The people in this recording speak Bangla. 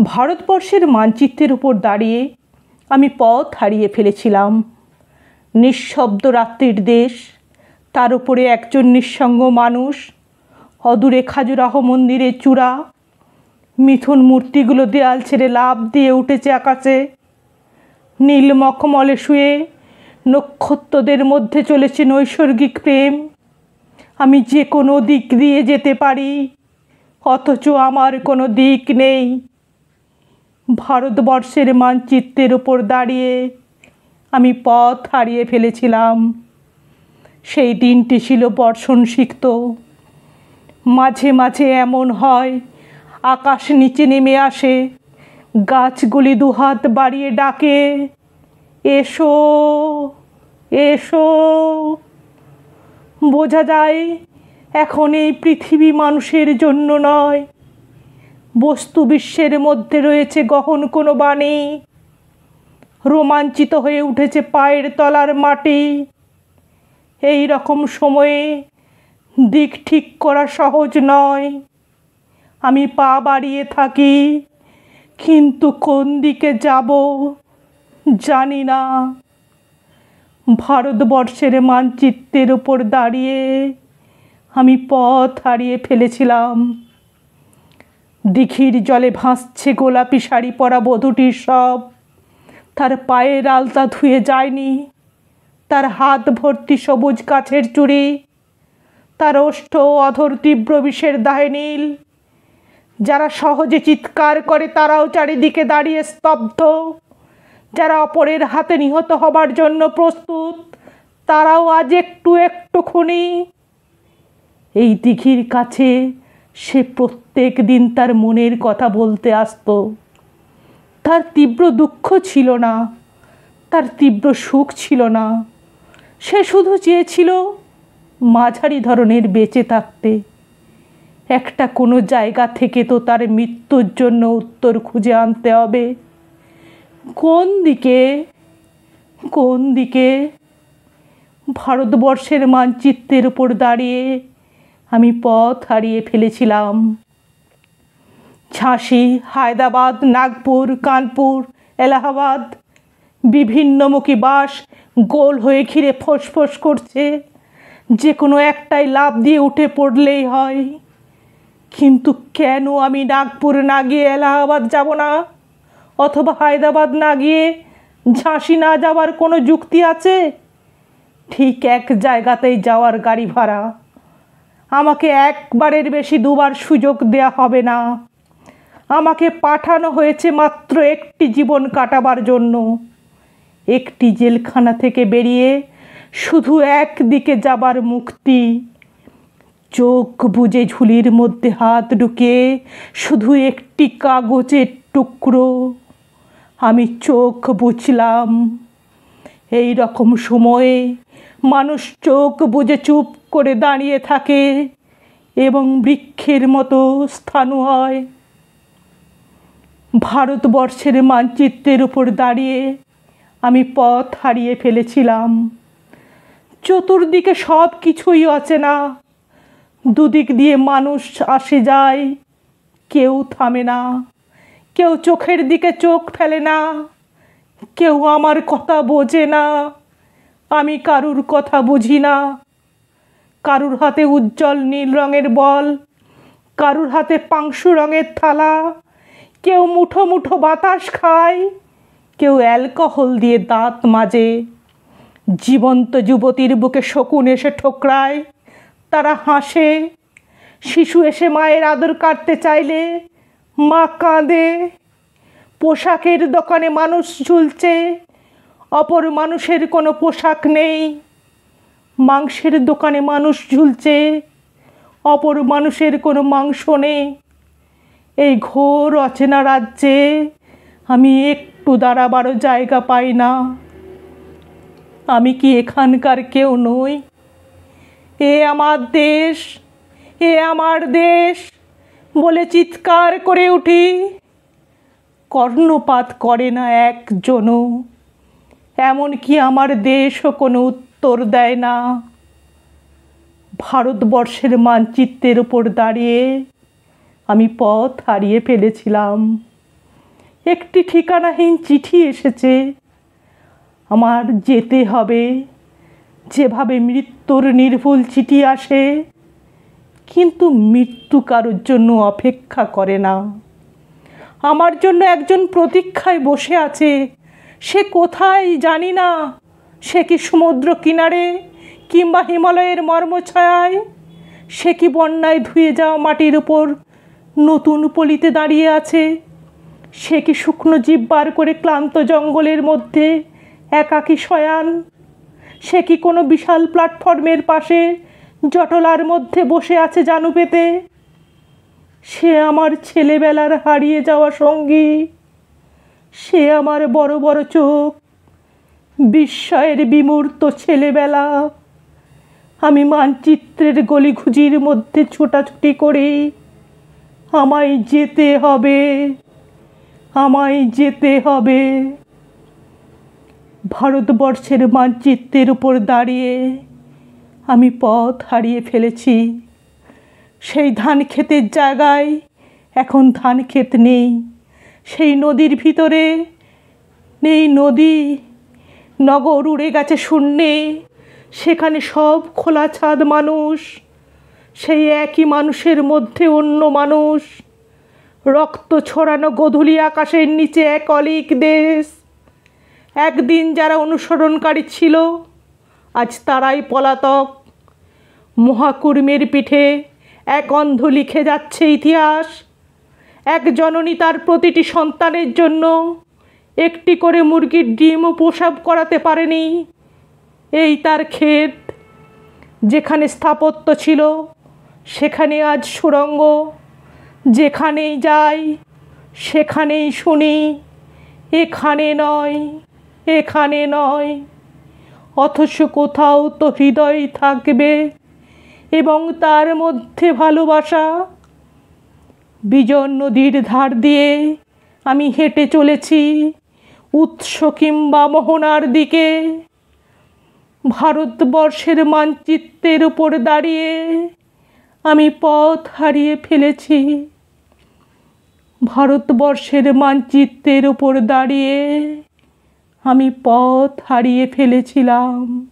ভারতবর্ষের মানচিত্রের উপর দাঁড়িয়ে আমি পথ হারিয়ে ফেলেছিলাম। নিঃশব্দ রাত্রির দেশ, তার উপরে একজন নিঃসঙ্গ মানুষ, অদূরে খাজুরাহ মন্দিরের চূড়া, মিথুন মূর্তিগুলো দেয়াল ছেড়ে লাফ দিয়ে উঠেছে আকাশে। নীল মখমলে শুয়ে নক্ষত্রদের মধ্যে চলেছে নৈসর্গিক প্রেম। আমি যে কোনো দিক দিয়ে যেতে পারি, অথচ আমার কোনো দিক নেই। ভারতবর্ষের মানচিত্রের ওপর দাঁড়িয়ে আমি পথ হারিয়ে ফেলেছিলাম। সেই দিনটি ছিল বর্ষণসিক্ত। মাঝে মাঝে এমন হয়, আকাশ নিচে নেমে আসে, গাছগুলি দুহাত বাড়িয়ে ডাকে, এসো এসো। বোঝা যায় এখন এই পৃথিবী মানুষের জন্য নয়, বস্তু বিশ্বের মধ্যে রয়েছে গহন কোনো বাণী। রোমাঞ্চিত হয়ে উঠেছে পায়ের তলার মাটি। এই রকম সময়ে দিক ঠিক করা সহজ নয়। আমি পা বাড়িয়ে থাকি, কিন্তু কোন দিকে যাব জানি না। ভারতবর্ষের মানচিত্রের উপর দাঁড়িয়ে আমি পথ হারিয়ে ফেলেছিলাম। দিঘির জলে ভাসছে গোলাপি শাড়ি পরা বধূটির সব। তার পায়ের আলতা ধুয়ে যায়নি, তার হাত ভর্তি সবুজ গাছের চুড়ি, তার ওষ্ঠ অধর তীব্র বিষের দাহে নীল। যারা সহজে চিৎকার করে তারাও চারিদিকে দাঁড়িয়ে স্তব্ধ। যারা অপরের হাতে নিহত হবার জন্য প্রস্তুত, তারাও আজ একটু একটু খুনি। এই দিঘির কাছে সে প্রত্যেক দিন তার মনের কথা বলতে আসতো। তার তীব্র দুঃখ ছিল না, তার তীব্র সুখ ছিল না। সে শুধু চেয়েছিল মাঝারি ধরনের বেঁচে থাকতে। একটা কোনো জায়গা থেকে তো তার মৃত্যুর জন্য উত্তর খুঁজে আনতে হবে। কোন দিকে কোন দিকে? ভারতবর্ষের মানচিত্রের উপর দাঁড়িয়ে আমি পথ হারিয়ে ফেলেছিলাম। ঝাঁসি, হায়দ্রাবাদ, নাগপুর, কানপুর, এলাহাবাদ, বিভিন্নমুখী বাস গোল হয়ে ঘিরে ফোঁস করছে। যে কোনো একটাই লাফ দিয়ে উঠে পড়লেই হয়। কিন্তু কেন আমি নাগপুর না গিয়ে এলাহাবাদ যাব না, অথবা হায়দ্রাবাদ না গিয়ে ঝাঁসি না যাওয়ার কোনো যুক্তি আছে? ঠিক এক জায়গাতেই যাওয়ার গাড়ি ভাড়া। আমাকে একবারের বেশি দুবার সুযোগ দেয়া হবে না। আমাকে পাঠানো হয়েছে মাত্র একটি জীবন কাটাবার জন্য। একটি জেলখানা থেকে বেরিয়ে শুধু একদিকে যাবার মুক্তি। চোখ বুজে ঝুলির মধ্যে হাত ঢুকিয়ে শুধু একটি কাগজের টুকরো। আমি চোখ বুঝলাম। এই রকম সময়ে মানুষ চোখ বুজে চুপ করে দাঁড়িয়ে থাকে এবং বৃক্ষের মতো স্থাণু হয়। ভারতবর্ষের মানচিত্রের উপর দাঁড়িয়ে আমি পথ হারিয়ে ফেলেছিলাম। চতুর্দিকে সব কিছুই অচেনা। দুদিক দিয়ে মানুষ আসে যায়, কেউ থামে না, কেউ চোখের দিকে চোখ ফেলে না, কেউ আমার কথা বোঝে না। আমি কারুর কথা বুঝি না। কারুর হাতে উজ্জ্বল নীল রঙের বল, কারুর হাতে পাংশু রঙের থালা। কেউ মুঠো মুঠো বাতাস খায়, কেউ অ্যালকোহল দিয়ে দাঁত মাজে। জীবন্ত যুবতীর বুকে শকুন এসে ঠোকরায়, তারা হাসে। শিশু এসে মায়ের আদর কাটতে চাইলে মা কাঁদে। পোশাকের দোকানে মানুষ ঝুলছে, অপর মানুষের কোনো পোশাক নেই। মাংসের দোকানে মানুষ ঝুলছে, অপর মানুষের কোনো মাংস নেই। এই ঘোর অচেনা রাজ্যে আমি একটু দাঁড়াবারও জায়গা পাই না। আমি কি এখানকার কেউ নই? এ আমার দেশ, এ আমার দেশ বলে চিৎকার করে উঠি। কর্ণপাত করে না একজনও। এমনকি আমার দেশও কোনো উত্তর দেয় না। ভারতবর্ষের মানচিত্রের উপর দাঁড়িয়ে আমি পথ হারিয়ে ফেলেছিলাম। একটি ঠিকানাহীন চিঠি এসেছে। আমার যেতে হবে, যেভাবে মৃত্যুর নির্ভুল চিঠি আসে, কিন্তু মৃত্যু কারোর জন্য অপেক্ষা করে না। আমার জন্য একজন প্রতীক্ষায় বসে আছে। সে কোথায় জানি না। সে কি সমুদ্র কিনারে, কিংবা হিমালয়ের মর্মছায়ায়? সে কি বন্যায় ধুয়ে যাওয়া মাটির উপর নতুন পলিতে দাঁড়িয়ে আছে? সে কি শুকনো জিহ্বার করে ক্লান্ত জঙ্গলের মধ্যে একাকী শয়ান? সে কি কোনো বিশাল প্ল্যাটফর্মের পাশে জটলার মধ্যে বসে আছে জানু পেতে? সে আমার ছেলেবেলার হারিয়ে যাওয়া সঙ্গী। সে আমার বড় বড় চোখ, বিস্ময়ের বিমূর্ত ছেলেবেলা। আমি মানচিত্রের গলিঘুজির মধ্যে ছোটাছুটি করি। আমায় যেতে হবে, আমায় যেতে হবে। ভারতবর্ষের মানচিত্রের উপর দাঁড়িয়ে আমি পথ হারিয়ে ফেলেছি। সেই ধান ক্ষেতের জায়গায় এখন ধান ক্ষেত নেই। সেই নদীর ভিতরে নেই নদী। নগর উড়ে গেছে শূন্যে। সেখানে সব খোলা ছাদ মানুষ। সেই একই মানুষের মধ্যে অন্য মানুষ। রক্ত ছড়ানো গোধূলি আকাশের নিচে এক অলীক দেশ। একদিন যারা অনুসরণকারী ছিল, আজ তারাই পলাতক। মহাকুর্মের পিঠে এক অন্ধ লিখে যাচ্ছে ইতিহাস। এক জননী তার প্রতিটি সন্তানের জন্য একটি করে মুরগির ডিমও প্রসব করাতে পারেনি। এই তার ক্ষেত। যেখানে স্থাপত্য ছিল, সেখানে আজ সুড়ঙ্গ। যেখানেই যাই, সেখানেই শুনি, এখানে নয়, এখানে নয়। অথচ কোথাও তো হৃদয় থাকবে, এবং তার মধ্যে ভালোবাসা। বিজন নদীর ধার দিয়ে আমি হেঁটে চলেছি উৎস কিংবা মোহনার দিকে। ভারতবর্ষের মানচিত্রের উপর দাঁড়িয়ে আমি পথ হারিয়ে ফেলেছি। ভারতবর্ষের মানচিত্রের উপর দাঁড়িয়ে আমি পথ হারিয়ে ফেলেছিলাম।